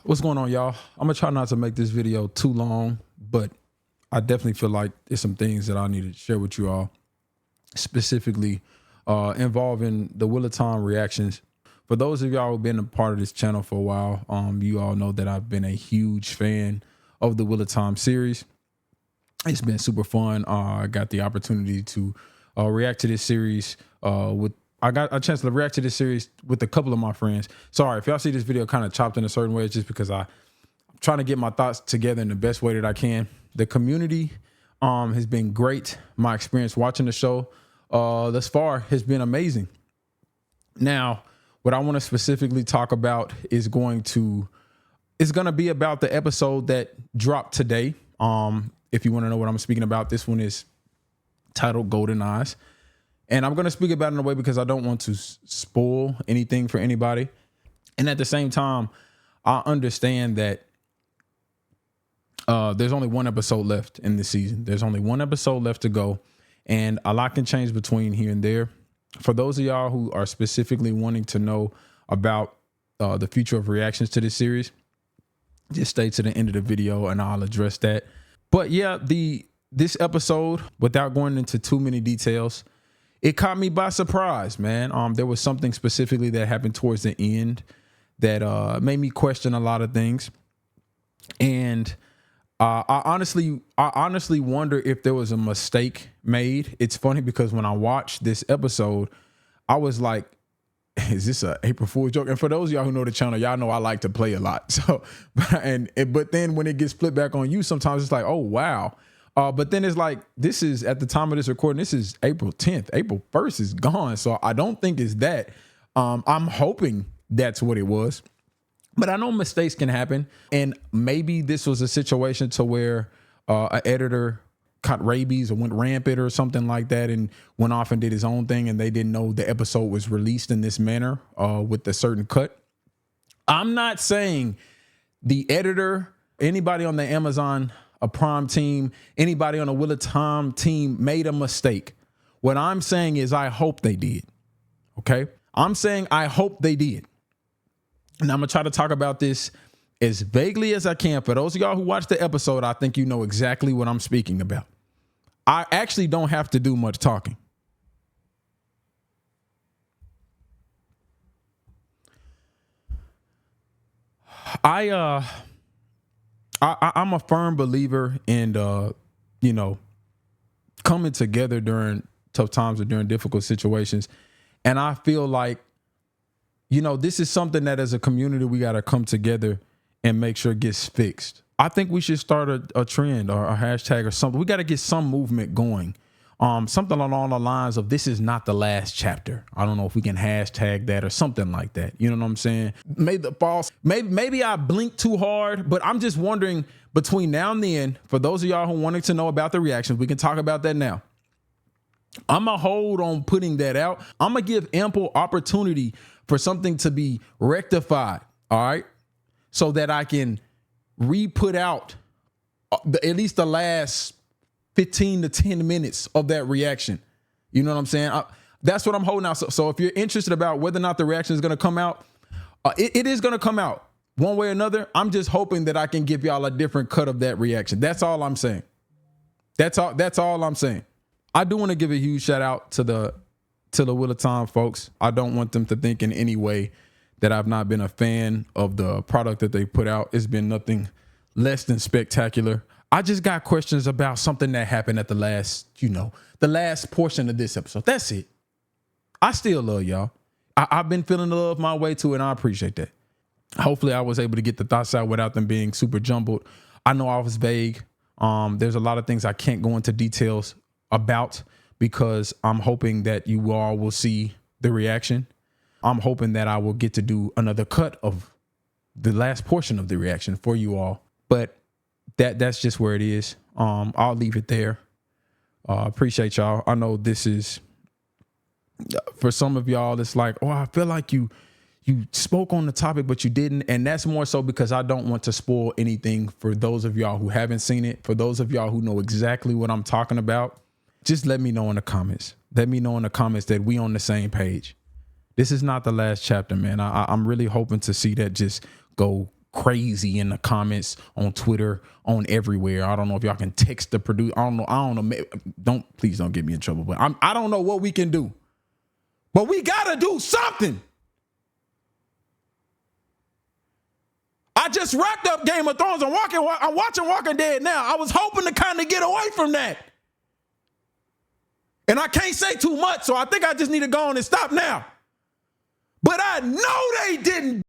What's going on, y'all? I'm gonna try not to make this video too long, but I definitely feel like there's some things that I need to share with you all, specifically involving the Wheel of Time reactions. For those of y'all who've been a part of this channel for a while, you all know that I've been a huge fan of the Wheel of Time series. It's been super fun. I got the opportunity to react to this series I got a chance to react to this series with a couple of my friends. Sorry, if y'all see this video kind of chopped in a certain way, it's just because I'm trying to get my thoughts together in the best way that I can. The community has been great. My experience watching the show thus far has been amazing. Now, what I want to specifically talk about is going to be about the episode that dropped today. If you want to know what I'm speaking about, this one is titled Golden Eyes. And I'm going to speak about it in a way because I don't want to spoil anything for anybody. And at the same time, I understand that there's only one episode left in this season. There's only one episode left to go. And a lot can change between here and there. For those of y'all who are specifically wanting to know about the future of reactions to this series, just stay to the end of the video and I'll address that. But yeah, this episode, without going into too many details, it caught me by surprise, man. There was something specifically that happened towards the end that made me question a lot of things. And I honestly wonder if there was a mistake made. It's funny because when I watched this episode, I was like, is this a April Fool's joke? And for those of y'all who know the channel, y'all know I like to play a lot. So, but then when it gets flipped back on you, sometimes it's like, oh, wow. But then it's like, this is at the time of this recording, this is April 10th. April 1st is gone. So I don't think it's that. I'm hoping that's what it was. But I know mistakes can happen. And maybe this was a situation to where an editor caught rabies or went rampant or something like that and went off and did his own thing. And they didn't know the episode was released in this manner with a certain cut. I'm not saying the editor, anybody on the Amazon a Prime team, anybody on a Wheel of Time team made a mistake. What I'm saying is I hope they did. Okay. I'm saying I hope they did. And I'm going to try to talk about this as vaguely as I can. For those of y'all who watched the episode, I think you know exactly what I'm speaking about. I actually don't have to do much talking. I'm a firm believer in, coming together during tough times or during difficult situations. And I feel like, this is something that as a community, we got to come together and make sure it gets fixed. I think we should start a trend or a hashtag or something. We got to get some movement going. Something along the lines of this is not the last chapter. I don't know if we can hashtag that or something like that. You know what I'm saying? Maybe I blinked too hard, but I'm just wondering between now and then, for those of y'all who wanted to know about the reactions, we can talk about that now. I'm going to hold on putting that out. I'm going to give ample opportunity for something to be rectified. All right. So that I can re-put out at least the last 15 to 10 minutes of that reaction. You know what I'm saying? That's what I'm holding out. So if you're interested about whether or not the reaction is going to come out, it is going to come out one way or another. I'm just hoping that I can give y'all a different cut of that reaction. That's all I'm saying. That's all I'm saying. I do want to give a huge shout out to the Wheel of Time folks. I don't want them to think in any way that I've not been a fan of the product that they put out. It's been nothing less than spectacular. I just got questions about something that happened at the last portion of this episode. That's it. I still love y'all. I've been feeling the love my way too, and I appreciate that. Hopefully I was able to get the thoughts out without them being super jumbled. I know I was vague. There's a lot of things I can't go into details about because I'm hoping that you all will see the reaction. I'm hoping that I will get to do another cut of the last portion of the reaction for you all. But that's just where it is. I'll leave it there. Appreciate y'all. I know this is for some of y'all. It's like, oh, I feel like you spoke on the topic, but you didn't. And that's more so because I don't want to spoil anything for those of y'all who haven't seen it. For those of y'all who know exactly what I'm talking about, just let me know in the comments. Let me know in the comments that we on the same page. This is not the last chapter, man. I'm really hoping to see that just go crazy in the comments on Twitter, on everywhere. I don't know if y'all can text the producer. I don't know. Please don't get me in trouble. But I don't know what we can do. But we gotta do something. I just wrapped up Game of Thrones. I'm watching Walking Dead now. I was hoping to kind of get away from that. And I can't say too much, so I think I just need to go on and stop now. But I know they didn't